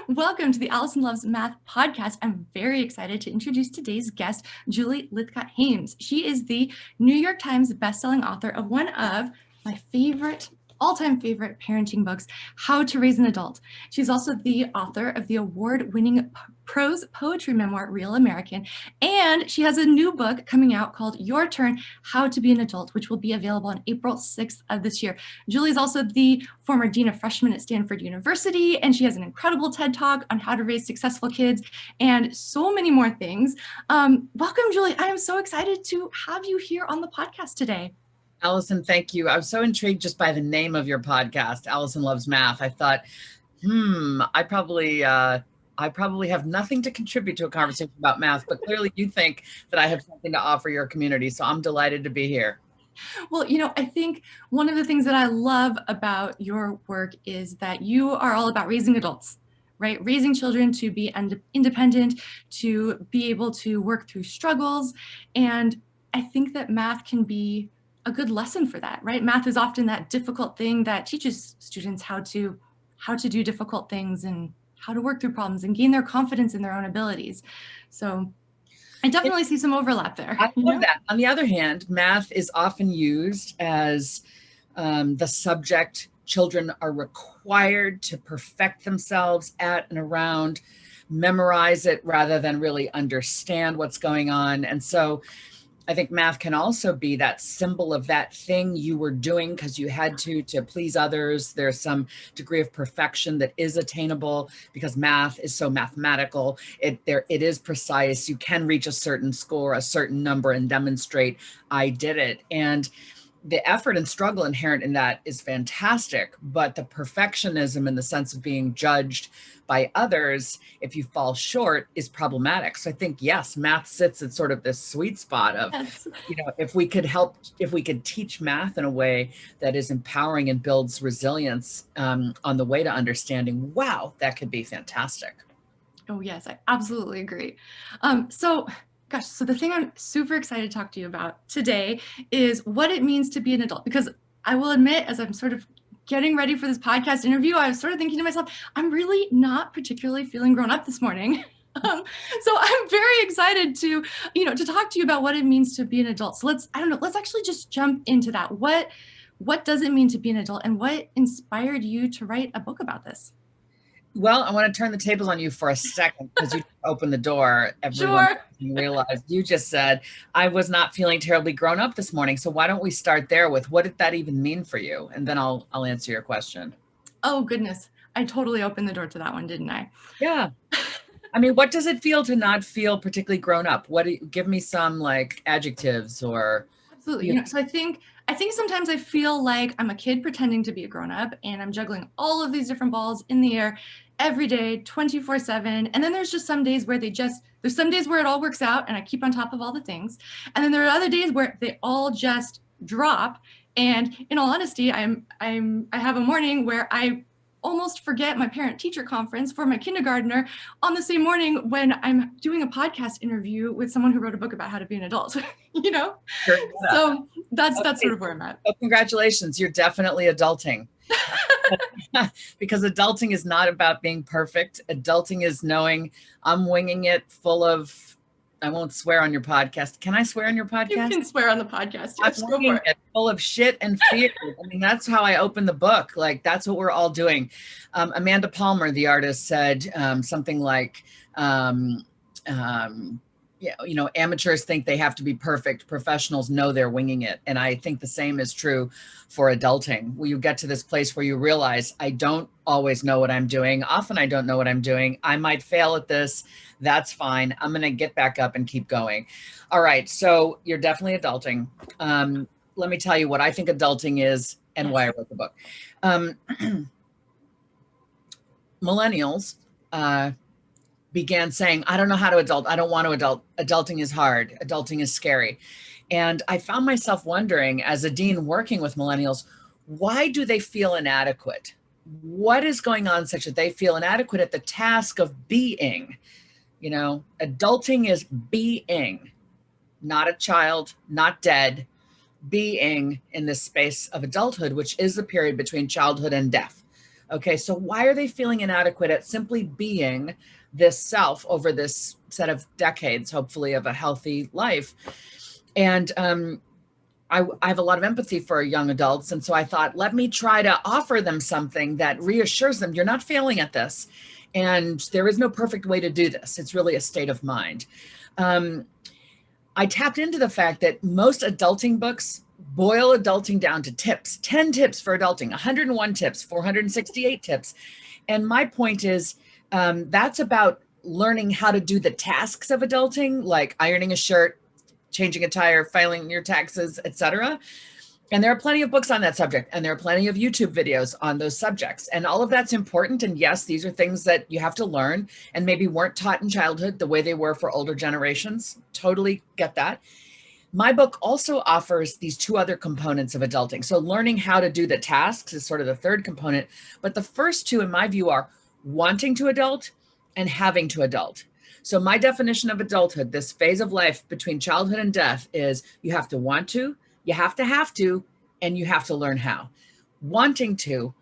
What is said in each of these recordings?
Welcome to the Allison Loves Math podcast. I'm very excited to introduce today's guest, Julie Lythcott-Haims. She is the New York Times bestselling author of one of my all-time favorite parenting books, How to Raise an Adult. She's also the author of the award-winning prose poetry memoir, Real American, and she has a new book coming out called Your Turn, How to Be an Adult, which will be available on April 6th of this year. Julie is also the former dean of freshmen at Stanford University, and she has an incredible TED Talk on how to raise successful kids and so many more things. Welcome, Julie. I am so excited to have you here on the podcast today. Allison, thank you. I was so intrigued just by the name of your podcast, Allison Loves Math. I thought, I probably have nothing to contribute to a conversation about math, but clearly you think that I have something to offer your community. So I'm delighted to be here. Well, I think one of the things that I love about your work is that you are all about raising adults, right? Raising children to be independent, to be able to work through struggles. And I think that math can be a good lesson for that, right? Math is often that difficult thing that teaches students how to do difficult things and how to work through problems and gain their confidence in their own abilities. So I definitely see some overlap there. I love that. On the other hand, math is often used as the subject children are required to perfect themselves at and around, memorize it rather than really understand what's going on. And so I think math can also be that symbol of that thing you were doing because you had to please others. There's some degree of perfection that is attainable because math is so mathematical. It is precise. You can reach a certain score, a certain number, and demonstrate I did it. And the effort and struggle inherent in that is fantastic, but the perfectionism in the sense of being judged by others, if you fall short, is problematic. So I think, yes, math sits at sort of this sweet spot of, Yes. If we could teach math in a way that is empowering and builds resilience on the way to understanding, wow, that could be fantastic. Oh, yes, I absolutely agree. So the thing I'm super excited to talk to you about today is what it means to be an adult, because I will admit, as I'm sort of getting ready for this podcast interview, I was sort of thinking to myself, I'm really not particularly feeling grown up this morning. So I'm very excited to talk to you about what it means to be an adult. So let's actually just jump into that. What does it mean to be an adult, and what inspired you to write a book about this? Well, I want to turn the tables on you for a second because you opened the door. Everyone Sure. realized you just said, I was not feeling terribly grown up this morning. So why don't we start there with what did that even mean for you? And then I'll answer your question. Oh, goodness. I totally opened the door to that one, didn't I? Yeah. I mean, what does it feel to not feel particularly grown up? Give me some like adjectives or. Absolutely. So I think sometimes I feel like I'm a kid pretending to be a grown-up, and I'm juggling all of these different balls in the air every day, 24/7. And then there's just some days where there's some days where it all works out and I keep on top of all the things. And then there are other days where they all just drop. And in all honesty, I have a morning where I almost forget my parent-teacher conference for my kindergartner on the same morning when I'm doing a podcast interview with someone who wrote a book about how to be an adult. Sure. So that's sort of where I'm at. Oh, congratulations. You're definitely adulting. Because adulting is not about being perfect. Adulting is knowing I'm winging it full of, I won't swear on your podcast. Can I swear on your podcast? You can swear on the podcast. Yes, I'm winging it full of shit and fear. I mean, that's how I open the book. Like, that's what we're all doing. Amanda Palmer, the artist, said something like, amateurs think they have to be perfect. Professionals know they're winging it. And I think the same is true for adulting. Where you get to this place where you realize I don't always know what I'm doing. Often I don't know what I'm doing. I might fail at this. That's fine. I'm going to get back up and keep going. All right. So you're definitely adulting. Let me tell you what I think adulting is and why I wrote the book. Millennials, began saying, I don't know how to adult. I don't want to adult. Adulting is hard. Adulting is scary. And I found myself wondering, as a dean working with millennials, why do they feel inadequate? What is going on such that they feel inadequate at the task of being? Adulting is being, not a child, not dead, being in this space of adulthood, which is the period between childhood and death. Okay, so why are they feeling inadequate at simply being this self over this set of decades, hopefully, of a healthy life? And I have a lot of empathy for young adults. And so I thought, let me try to offer them something that reassures them you're not failing at this. And there is no perfect way to do this. It's really a state of mind. I tapped into the fact that most adulting books boil adulting down to tips, 10 tips for adulting, 101 tips, 468 tips. And my point is that's about learning how to do the tasks of adulting, like ironing a shirt, changing a tire, filing your taxes, etc. And there are plenty of books on that subject, and there are plenty of YouTube videos on those subjects. And all of that's important. And yes, these are things that you have to learn and maybe weren't taught in childhood the way they were for older generations. Totally get that. My book also offers these two other components of adulting. So learning how to do the tasks is sort of the third component. But the first two, in my view, are wanting to adult and having to adult. So my definition of adulthood, this phase of life between childhood and death, is you have to want to, you have to, and you have to learn how. Wanting to,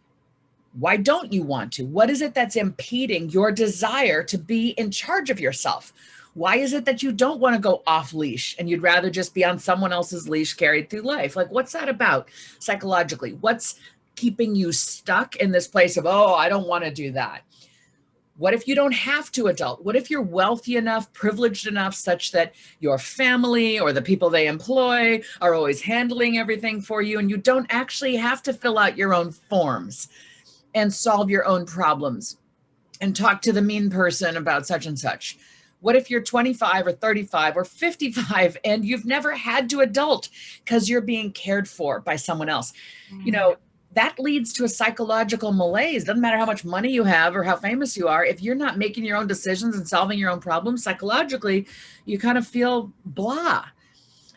why don't you want to? What is it that's impeding your desire to be in charge of yourself? Why is it that you don't want to go off leash and you'd rather just be on someone else's leash carried through life? Like, what's that about psychologically? What's keeping you stuck in this place of, oh, I don't want to do that? What if you don't have to adult? What if you're wealthy enough, privileged enough, such that your family or the people they employ are always handling everything for you, and you don't actually have to fill out your own forms and solve your own problems and talk to the mean person about such and such? What if you're 25 or 35 or 55 and you've never had to adult because you're being cared for by someone else? You know, that leads to a psychological malaise. Doesn't matter how much money you have or how famous you are. If you're not making your own decisions and solving your own problems, psychologically, you kind of feel blah.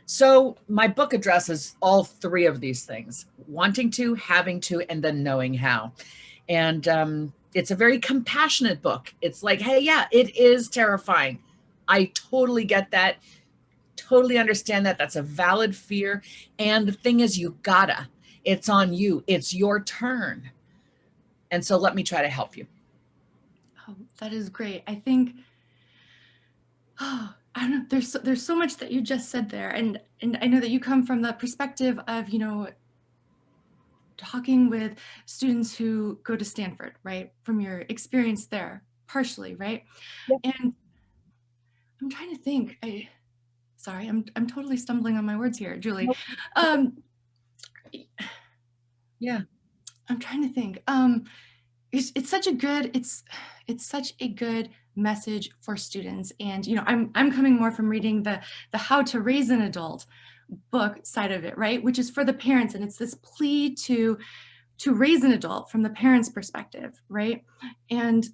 So my book addresses all three of these things: wanting to, having to, and then knowing how. And it's a very compassionate book. It's like, hey, yeah, it is terrifying. I totally get that. Totally understand that. That's a valid fear. And the thing is, you gotta. It's on you. It's your turn. And so let me try to help you. Oh, that is great. I think, oh, I don't know, there's so much that you just said there. And I know that you come from the perspective of, talking with students who go to Stanford, right? From your experience there, partially, right? Yep. And I'm trying to think, sorry, I'm totally stumbling on my words here, Julie. Nope. Yeah. I'm trying to think. It's such a good message for students. And I'm coming more from reading the How to Raise an Adult book side of it, right? Which is for the parents, and it's this plea to raise an adult from the parents' perspective, right? And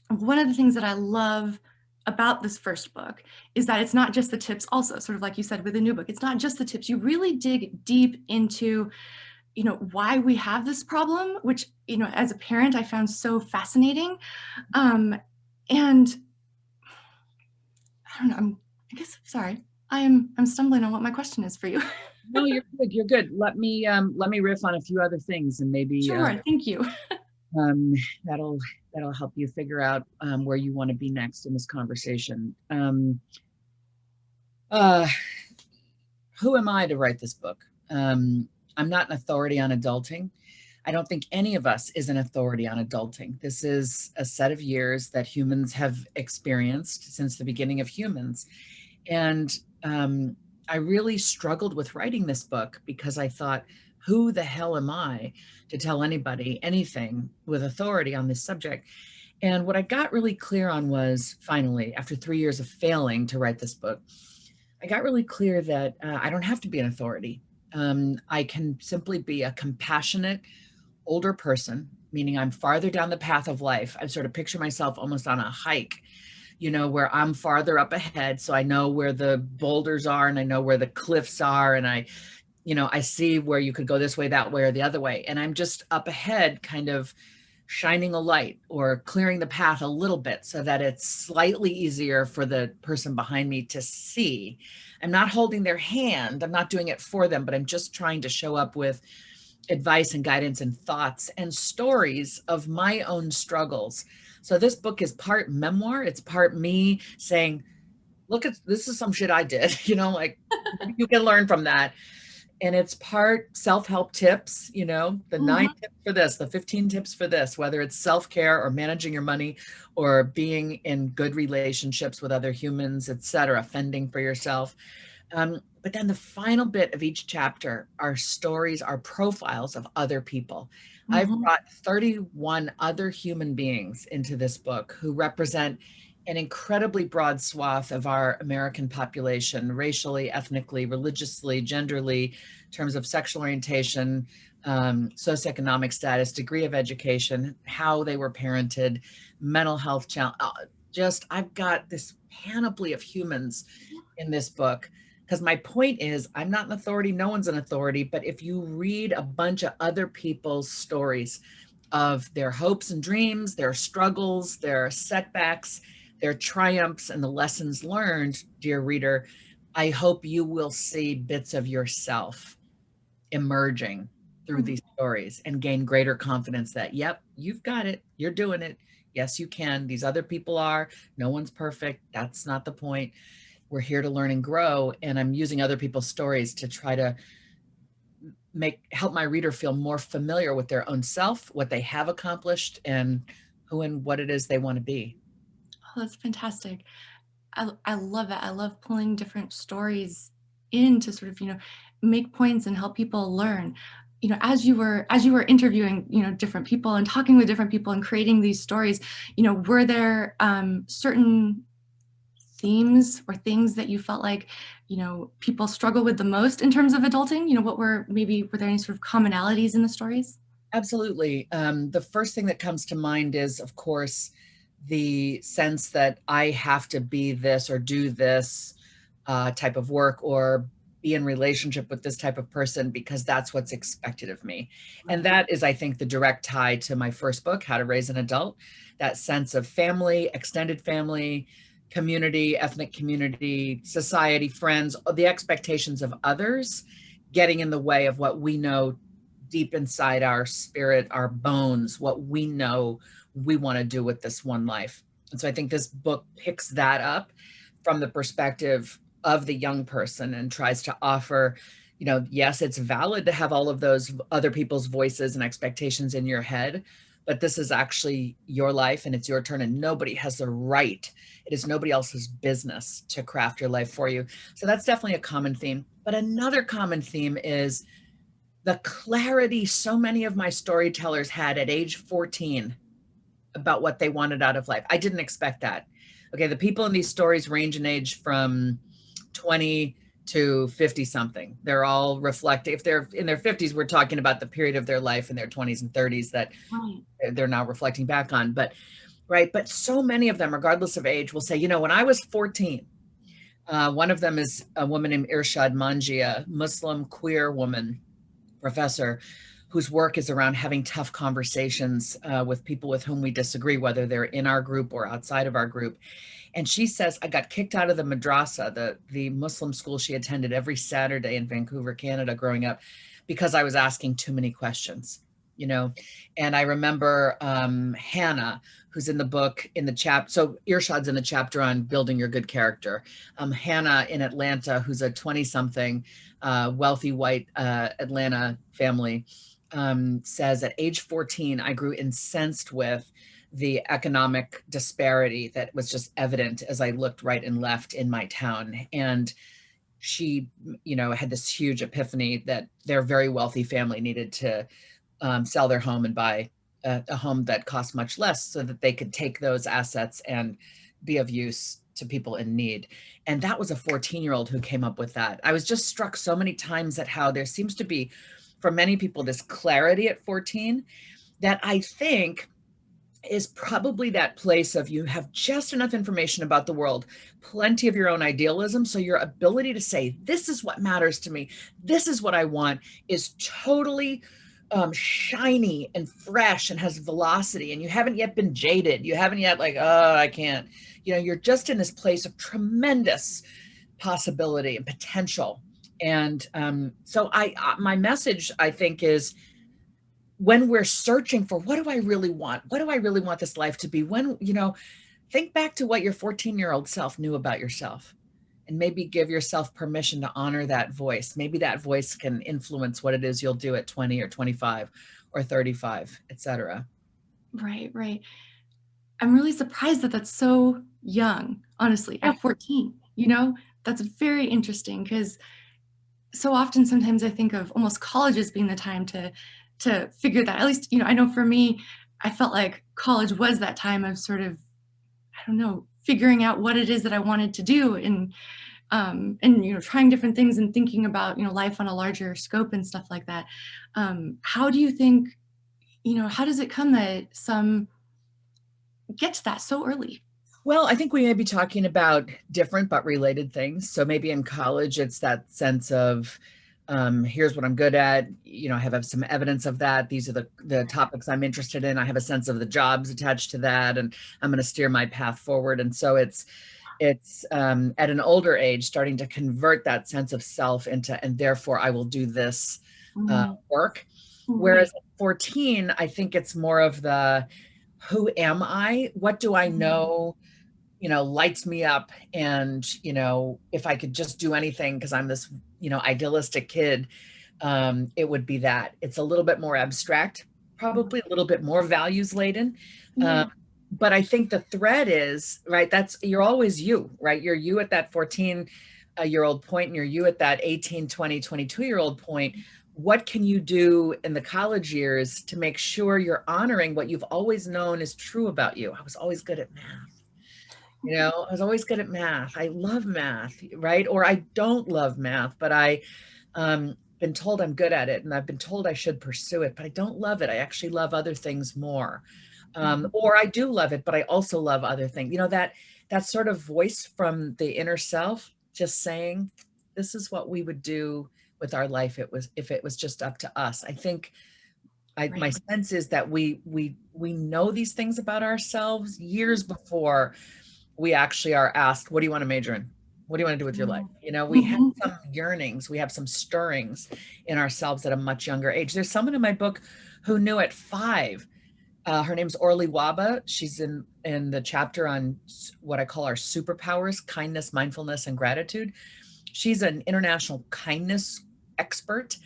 one of the things that I love about this first book is that it's not just the tips. Also, sort of like you said with the new book, it's not just the tips. You really dig deep into why we have this problem, which, as a parent, I found so fascinating. And I don't know, I'm stumbling on what my question is for you. No, you're good. You're good. Let me riff on a few other things, and maybe Sure, thank you. that'll help you figure out where you want to be next in this conversation. Who am I to write this book? I'm not an authority on adulting. I don't think any of us is an authority on adulting. This is a set of years that humans have experienced since the beginning of humans. And I really struggled with writing this book because I thought, who the hell am I to tell anybody anything with authority on this subject? And what I got really clear on was, finally, after 3 years of failing to write this book, I got really clear that I don't have to be an authority. I can simply be a compassionate older person, meaning I'm farther down the path of life. I sort of picture myself almost on a hike, where I'm farther up ahead. So I know where the boulders are and I know where the cliffs are. And I see where you could go this way, that way, or the other way. And I'm just up ahead, kind of shining a light or clearing the path a little bit so that it's slightly easier for the person behind me to see. I'm not holding their hand. I'm not doing it for them, but I'm just trying to show up with advice and guidance and thoughts and stories of my own struggles. So this book is part memoir. It's part me saying, look, this is some shit I did, like you can learn from that. And it's part self-help tips, the 9 tips for this, the 15 tips for this, whether it's self-care or managing your money or being in good relationships with other humans, etc., fending for yourself. But then the final bit of each chapter are stories, are profiles of other people. I've brought 31 other human beings into this book who represent an incredibly broad swath of our American population, racially, ethnically, religiously, genderly, in terms of sexual orientation, socioeconomic status, degree of education, how they were parented, mental health challenge. I've got this panoply of humans in this book. Because my point is, I'm not an authority, no one's an authority, but if you read a bunch of other people's stories of their hopes and dreams, their struggles, their setbacks, their triumphs, and the lessons learned, dear reader, I hope you will see bits of yourself emerging through these stories and gain greater confidence that, yep, you've got it, you're doing it. Yes, you can. These other people are. No one's perfect. That's not the point. We're here to learn and grow. And I'm using other people's stories to try to help my reader feel more familiar with their own self, what they have accomplished, and who and what it is they want to be. Oh, that's fantastic. I love it. I love pulling different stories in to sort of, make points and help people learn. As you were interviewing, different people and talking with different people and creating these stories, were there certain themes or things that you felt like, people struggle with the most in terms of adulting? Were there any sort of commonalities in the stories? Absolutely. The first thing that comes to mind is, of course, the sense that I have to be this or do this type of work or be in relationship with this type of person because that's what's expected of me. And that is, I think, the direct tie to my first book, How to Raise an Adult, that sense of family, extended family, community, ethnic community, society, friends, the expectations of others getting in the way of what we know deep inside our spirit, our bones, what we know we want to do with this one life. And so I think this book picks that up from the perspective of the young person and tries to offer, yes, it's valid to have all of those other people's voices and expectations in your head, but this is actually your life and it's your turn, and nobody has the right. It is nobody else's business to craft your life for you. So that's definitely a common theme. But another common theme is the clarity so many of my storytellers had at age 14 about what they wanted out of life. I didn't expect that. Okay, the people in these stories range in age from 20 to 50 something. They're all reflecting. If they're in their 50s, we're talking about the period of their life in their 20s and 30s that they're now reflecting back on. But so many of them, regardless of age, will say, when I was 14, one of them is a woman named Irshad Manjia, Muslim queer woman, professor, whose work is around having tough conversations with people with whom we disagree, whether they're in our group or outside of our group. And she says, I got kicked out of the madrasa, the Muslim school she attended every Saturday in Vancouver, Canada, growing up, because I was asking too many questions, And I remember Hannah, who's in the book, in the chapter. So Irshad's in the chapter on building your good character. Hannah in Atlanta, who's a 20-something wealthy white Atlanta family, says at age 14, I grew incensed with the economic disparity that was just evident as I looked right and left in my town. And she, had this huge epiphany that their very wealthy family needed to sell their home and buy a home that cost much less so that they could take those assets and be of use to people in need. And that was a 14-year-old who came up with that. I was just struck so many times at how there seems to be, for many people, this clarity at 14 that I think is probably that place of you have just enough information about the world, plenty of your own idealism. So your ability to say, this is what matters to me, this is what I want, is totally shiny and fresh and has velocity. And you haven't yet been jaded. You haven't yet I can't, you're just in this place of tremendous possibility and potential And so my message, I think, is when we're searching for what do I really want? What do I really want this life to be? When, think back to what your 14-year-old self knew about yourself, and maybe give yourself permission to honor that voice. Maybe that voice can influence what it is you'll do at 20 or 25 or 35, etc. Right, right. I'm really surprised that that's so young, honestly, Yeah. at 14. That's very interesting because so often sometimes I think of almost college as being the time to figure that. At least, I know for me, I felt like college was that time of sort of, I don't know, figuring out what it is that I wanted to do, and trying different things and thinking about life on a larger scope and stuff like that. How do you think, how does it come that some get to that so early? Well, I think we may be talking about different but related things. So maybe in college, it's that sense of here's what I'm good at. I have some evidence of that. These are the topics I'm interested in. I have a sense of the jobs attached to that, and I'm going to steer my path forward. And so it's at an older age starting to convert that sense of self into, and therefore I will do this work. Whereas Right. at 14, I think it's more of the who am I? What do I know? Lights me up. And, if I could just do anything, because I'm this, idealistic kid, it would be that. It's a little bit more abstract, probably a little bit more values laden. Yeah. But I think the thread is, right, you're always you, right? You're you at that 14-year-old point, and you're you at that 18, 20, 22-year-old point. What can you do in the college years to make sure you're honoring what you've always known is true about you? I was always good at math. I was always good at math. I love math, right? Or I don't love math, but I been told I'm good at it, and I've been told I should pursue it, but I don't love it. I actually love other things more. Or I do love it, but I also love other things. That sort of voice from the inner self, just saying, this is what we would do with our life if it was just up to us. I think my Right. sense is that we know these things about ourselves years before we actually are asked, what do you want to major in? What do you want to do with your life? We have Mhm. some yearnings, we have some stirrings in ourselves at a much younger age. There's someone in my book who knew at 5. Her name's Orly Waba. She's in the chapter on what I call our superpowers: kindness, mindfulness, and gratitude. She's an international kindness expert,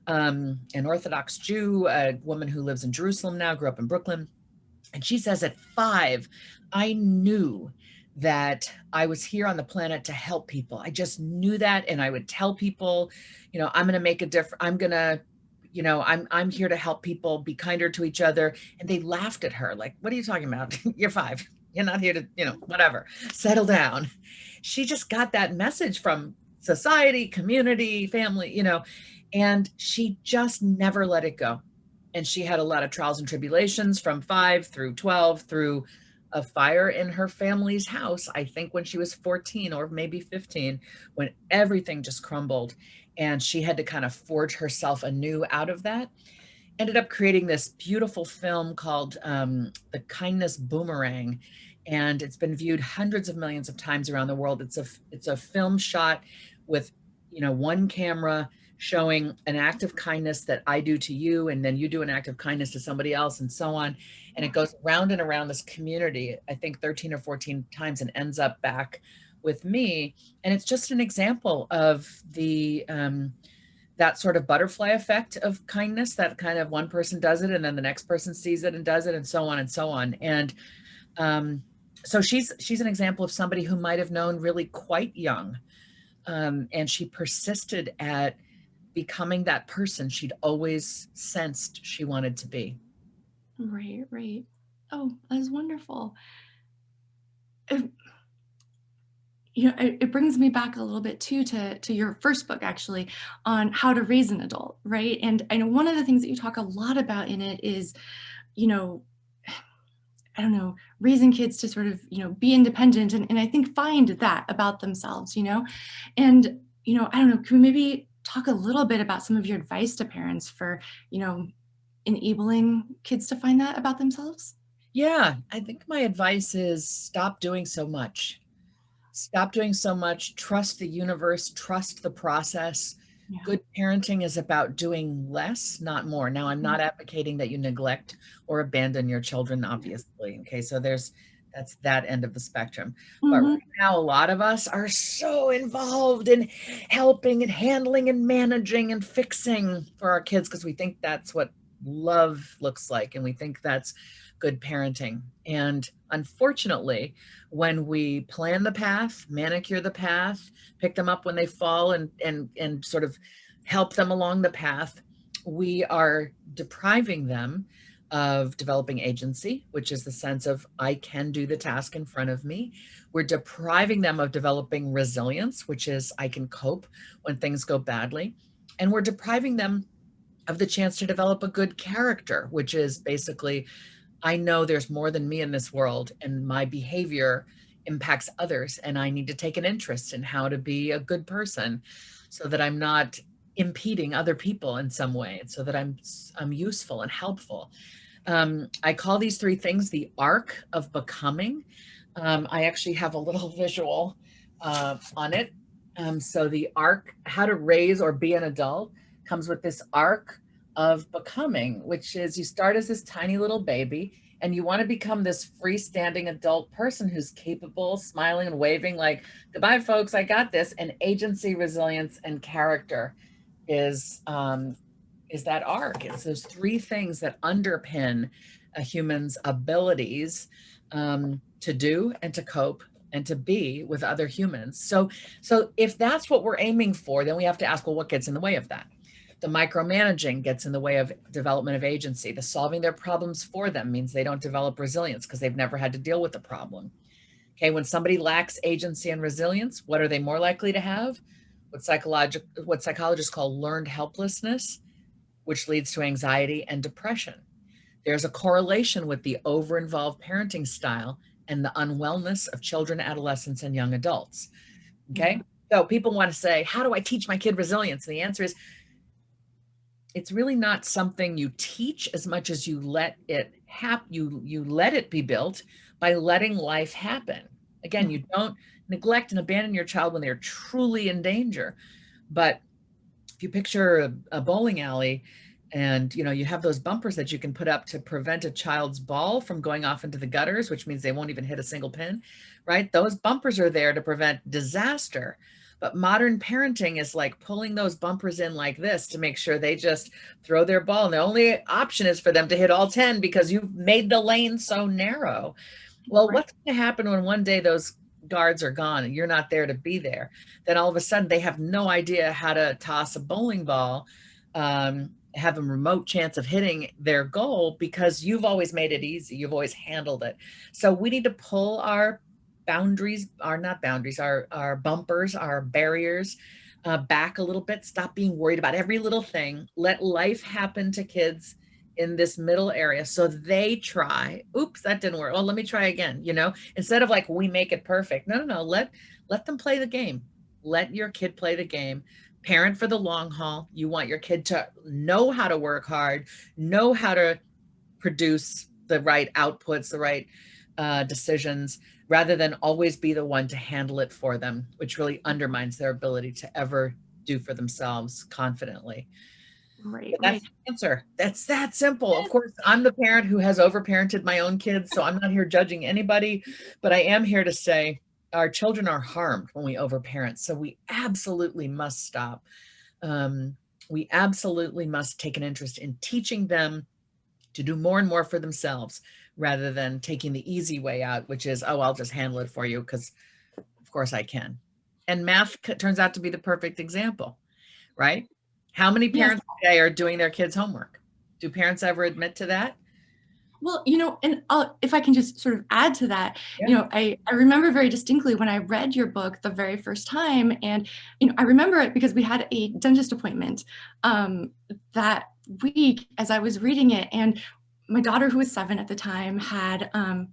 an Orthodox Jew, a woman who lives in Jerusalem now, grew up in Brooklyn. And she says at 5, I knew that I was here on the planet to help people. I just knew that. And I would tell people, I'm going to make a difference. I'm going to, I'm here to help people be kinder to each other. And they laughed at her. Like, what are you talking about? You're 5. You're not here to, whatever, settle down. She just got that message from society, community, family, and she just never let it go. And she had a lot of trials and tribulations from 5 through 12, through a fire in her family's house, I think when she was 14 or maybe 15, when everything just crumbled. And she had to kind of forge herself anew out of that. Ended up creating this beautiful film called The Kindness Boomerang. And it's been viewed hundreds of millions of times around the world. It's a film shot with, one camera showing an act of kindness that I do to you, and then you do an act of kindness to somebody else, and so on. And it goes round and around this community, I think 13 or 14 times, and ends up back with me. And it's just an example of that sort of butterfly effect of kindness, that kind of one person does it and then the next person sees it and does it, and so on and so on. And so she's an example of somebody who might have known really quite young, and she persisted at becoming that person she'd always sensed she wanted to be. Right, right. Oh, that's wonderful. It, it brings me back a little bit too to your first book, actually, on how to raise an adult, right? And I know one of the things that you talk a lot about in it is, you know, I don't know, raising kids to sort of, be independent and I think find that about themselves, And, I don't know, can we maybe talk a little bit about some of your advice to parents for, enabling kids to find that about themselves? Yeah, I think my advice is stop doing so much. Stop doing so much. Trust the universe, trust the process. Yeah. Good parenting is about doing less, not more. Now, I'm not advocating that you neglect or abandon your children, obviously. Okay, so that's that end of the spectrum. But Mm-hmm. right now, a lot of us are so involved in helping and handling and managing and fixing for our kids because we think that's what love looks like, and we think that's good parenting. And unfortunately, when we plan the path, manicure the path, pick them up when they fall, and sort of help them along the path, we are depriving them of developing agency, which is the sense of I can do the task in front of me. We're depriving them of developing resilience, which is I can cope when things go badly. And we're depriving them of the chance to develop a good character, which is basically I know there's more than me in this world, and my behavior impacts others, and I need to take an interest in how to be a good person so that I'm not impeding other people in some way, so that I'm useful and helpful. I call these three things the arc of becoming. I actually have a little visual on it. So the arc, how to raise or be an adult, comes with this arc of becoming, which is you start as this tiny little baby and you want to become this freestanding adult person who's capable, smiling and waving like, goodbye, folks, I got this. And agency, resilience, and character is that arc. It's those three things that underpin a human's abilities to do and to cope and to be with other humans. So if that's what we're aiming for, then we have to ask, well, what gets in the way of that? The micromanaging gets in the way of development of agency. The solving their problems for them means they don't develop resilience because they've never had to deal with the problem. Okay, when somebody lacks agency and resilience, what are they more likely to have? What psychologists call learned helplessness, which leads to anxiety and depression. There's a correlation with the over-involved parenting style and the unwellness of children, adolescents, and young adults. Okay, so people want to say, how do I teach my kid resilience? And the answer is, it's really not something you teach as much as you let it happen. You let it be built by letting life happen. Again, you don't neglect and abandon your child when they're truly in danger. But if you picture a bowling alley and you have those bumpers that you can put up to prevent a child's ball from going off into the gutters, which means they won't even hit a single pin, right? Those bumpers are there to prevent disaster. But modern parenting is like pulling those bumpers in like this to make sure they just throw their ball. And the only option is for them to hit all 10 because you've made the lane so narrow. Well, what's going to happen when one day those guards are gone and you're not there to be there? Then all of a sudden they have no idea how to toss a bowling ball, have a remote chance of hitting their goal because you've always made it easy. You've always handled it. So we need to pull our boundaries, our bumpers, our barriers back a little bit. Stop being worried about every little thing. Let life happen to kids in this middle area so they try. Oops, that didn't work. Oh, let me try again. Instead of like we make it perfect. No. Let them play the game. Let your kid play the game. Parent for the long haul. You want your kid to know how to work hard, know how to produce the right outputs, the right decisions, rather than always be the one to handle it for them, which really undermines their ability to ever do for themselves confidently. Right. That's the answer. That's that simple. Of course, I'm the parent who has overparented my own kids, so I'm not here judging anybody, but I am here to say our children are harmed when we overparent. So we absolutely must stop. We absolutely must take an interest in teaching them to do more and more for themselves rather than taking the easy way out, which is, oh, I'll just handle it for you because of course I can. And math turns out to be the perfect example, right? How many Yes. parents today are doing their kids' homework? Do parents ever admit to that? Well, and if I can just sort of add to that, Yeah. I remember very distinctly when I read your book the very first time, and, I remember it because we had a dentist appointment that week as I was reading it, and my daughter, who was 7 at the time, had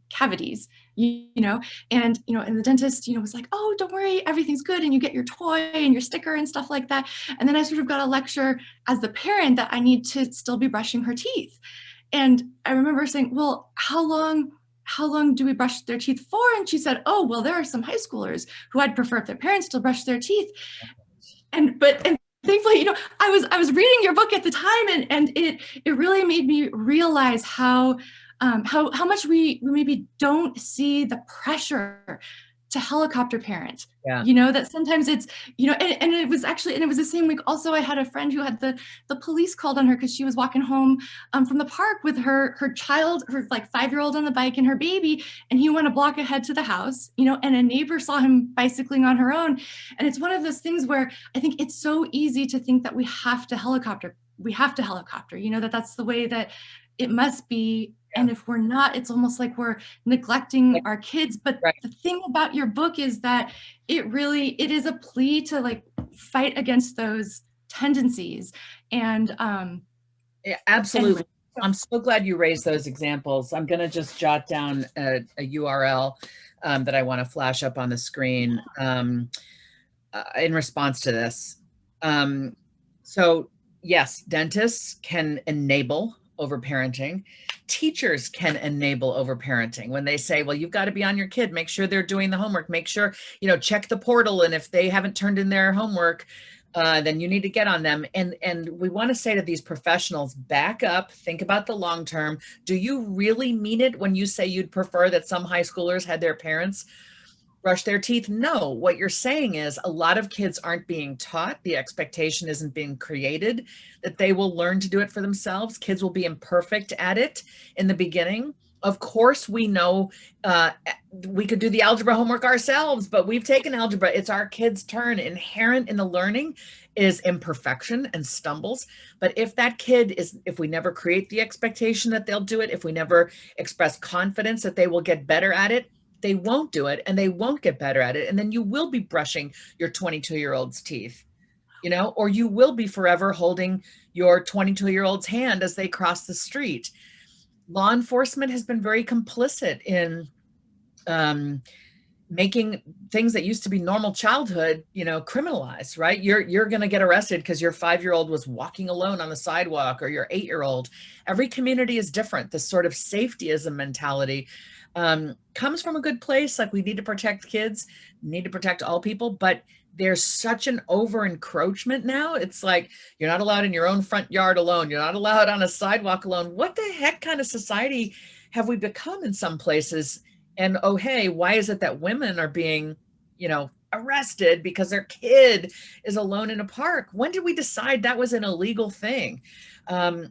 cavities, and the dentist, was like, oh, don't worry, everything's good, and you get your toy and your sticker and stuff like that. And then I sort of got a lecture as the parent that I need to still be brushing her teeth. And I remember saying, well, how long do we brush their teeth for? And she said, oh, well, there are some high schoolers who I'd prefer if their parents still brush their teeth. And thankfully, I was reading your book at the time, and it really made me realize how much we maybe don't see the pressure to helicopter parent. Yeah. That sometimes it's, and it was actually, and it was the same week also, I had a friend who had the police called on her because she was walking home from the park with her child, her like 5-year-old on the bike and her baby, and he went a block ahead to the house, and a neighbor saw him bicycling on her own. And it's one of those things where I think it's so easy to think that we have to helicopter, that's the way that it must be. And if we're not, it's almost like we're neglecting our kids. But Right. the thing about your book is that it is a plea to like fight against those tendencies. And Yeah, absolutely. anyway. I'm so glad you raised those examples. I'm going to just jot down a URL that I want to flash up on the screen in response to this. So yes, dentists can enable overparenting. Teachers can enable overparenting when they say, well, you've got to be on your kid, make sure they're doing the homework, make sure, check the portal. And if they haven't turned in their homework, then you need to get on them. And we want to say to these professionals, back up, think about the long term. Do you really mean it when you say you'd prefer that some high schoolers had their parents brush their teeth? No, what you're saying is a lot of kids aren't being taught. The expectation isn't being created that they will learn to do it for themselves. Kids will be imperfect at it in the beginning. Of course, we know we could do the algebra homework ourselves, but we've taken algebra. It's our kids' turn. Inherent in the learning is imperfection and stumbles. But if that kid if we never create the expectation that they'll do it, if we never express confidence that they will get better at it, they won't do it and they won't get better at it. And then you will be brushing your 22-year-old's teeth, or you will be forever holding your 22-year-old's hand as they cross the street. Law enforcement has been very complicit in making things that used to be normal childhood, criminalized, right? You're going to get arrested because your 5-year-old was walking alone on the sidewalk, or your 8-year-old. Every community is different. This sort of safetyism mentality comes from a good place. Like, we need to protect kids, need to protect all people, but there's such an over encroachment now. It's like, you're not allowed in your own front yard alone. You're not allowed on a sidewalk alone. What the heck kind of society have we become in some places? And, oh, hey, why is it that women are being, arrested because their kid is alone in a park? When did we decide that was an illegal thing?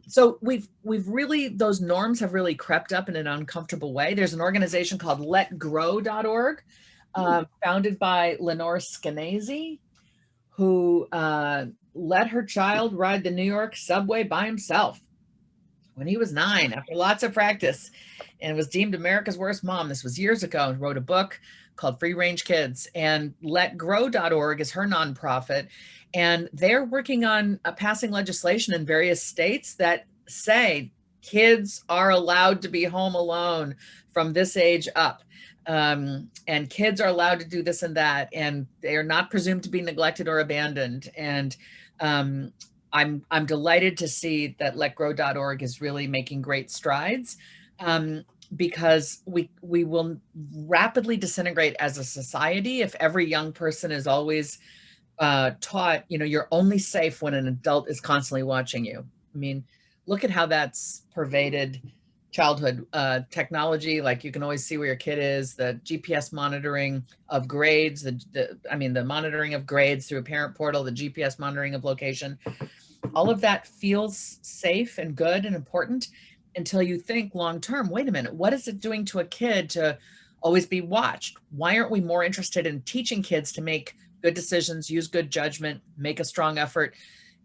So we've really, those norms have really crept up in an uncomfortable way. There's an organization called letgrow.org, founded by Lenore Skenazy, who let her child ride the New York subway by himself when he was 9 after lots of practice, and was deemed America's worst mom. This was years ago, and wrote a book called Free Range Kids. And letgrow.org is her nonprofit. And they're working on passing legislation in various states that say kids are allowed to be home alone from this age up. And kids are allowed to do this and that, and they are not presumed to be neglected or abandoned. And I'm delighted to see that letgrow.org is really making great strides, because we will rapidly disintegrate as a society if every young person is always taught, you're only safe when an adult is constantly watching you. I mean, look at how that's pervaded childhood technology. Like, you can always see where your kid is, the GPS monitoring of grades, the monitoring of grades through a parent portal, the GPS monitoring of location. All of that feels safe and good and important until you think long-term, wait a minute, what is it doing to a kid to always be watched? Why aren't we more interested in teaching kids to make good decisions, use good judgment, make a strong effort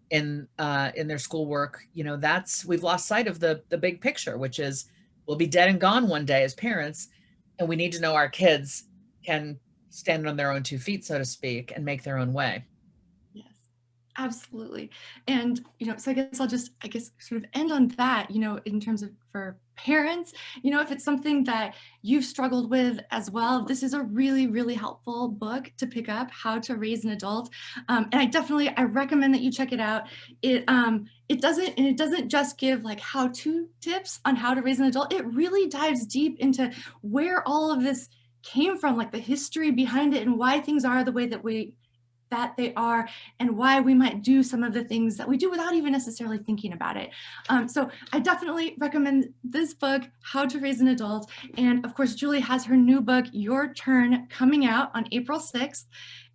in their schoolwork? We've lost sight of the big picture, which is we'll be dead and gone one day as parents, and we need to know our kids can stand on their own 2 feet, so to speak, and make their own way. Absolutely. And, so I guess I'll just, sort of end on that, in terms of for parents, if it's something that you've struggled with as well, this is a really, really helpful book to pick up, How to Raise an Adult. And I recommend that you check it out. It doesn't just give like how-to tips on how to raise an adult. It really dives deep into where all of this came from, like the history behind it and why things are the way that that they are and why we might do some of the things that we do without even necessarily thinking about it. So I definitely recommend this book, How to Raise an Adult. And of course, Julie has her new book, Your Turn, coming out on April 6th.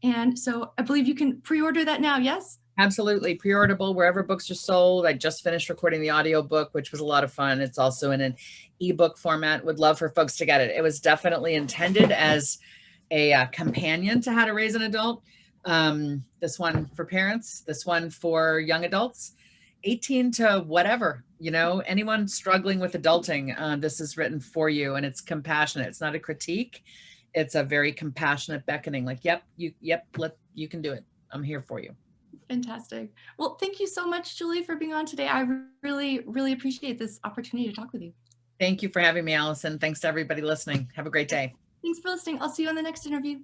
And so I believe you can pre-order that now, yes? Absolutely. Pre-orderable wherever books are sold. I just finished recording the audiobook, which was a lot of fun. It's also in an ebook format. Would love for folks to get it. It was definitely intended as a companion to How to Raise an Adult. This one for parents, this one for young adults, 18 to whatever, anyone struggling with adulting. This is written for you, and it's compassionate. It's not a critique. It's a very compassionate beckoning. Like, you can do it. I'm here for you. Fantastic. Well, thank you so much, Julie, for being on today. I really, really appreciate this opportunity to talk with you. Thank you for having me, Allison. Thanks to everybody listening. Have a great day. Thanks for listening. I'll see you on the next interview.